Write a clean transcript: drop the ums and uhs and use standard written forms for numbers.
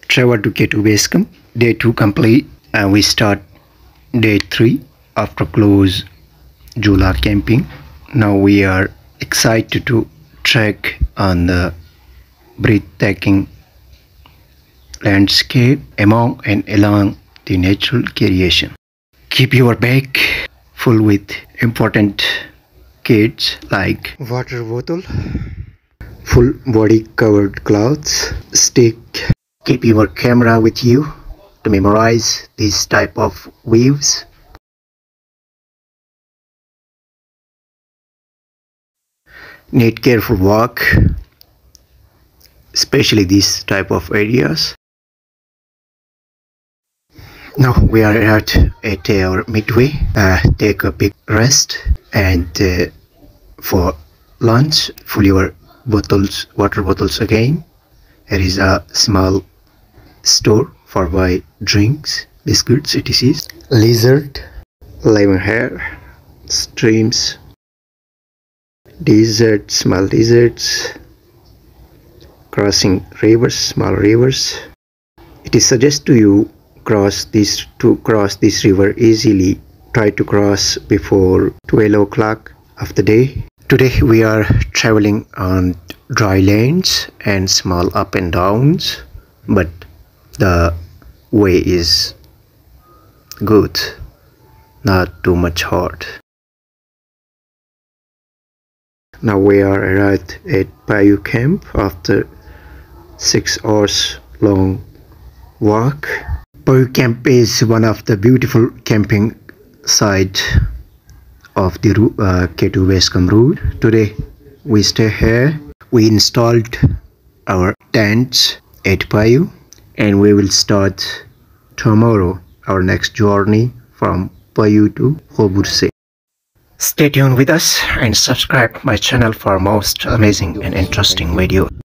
travel to K2 base camp. Day 2 complete and we start day 3 after close Jula camping. Now we are excited to trek on the breathtaking landscape among and along the natural creation. Keep your bag full with important kits like water bottle, full body covered clothes, stick. Keep your camera with you to memorize this type of views. Need careful walk, especially this type of areas. Now we are at our midway. Take a big rest and for lunch, fill your bottles, water bottles again. There is a small store for buy drinks, biscuits, etc. Lizard, lemon hair, streams, deserts, small deserts, crossing rivers, small rivers. It is suggested to you cross this river easily. Try to cross before 12 o'clock of the day. Today we are traveling on dry lanes and small up and downs, but the way is good, not too much hard. Now we are arrived at Payu camp after 6 hours long walk. Payu camp is one of the beautiful camping site of the K2 base camp route. Today we stay here. We installed our tents at Payu and we will start tomorrow our next journey from Payu to Hoburse. Stay tuned with us and subscribe my channel for most amazing and interesting videos.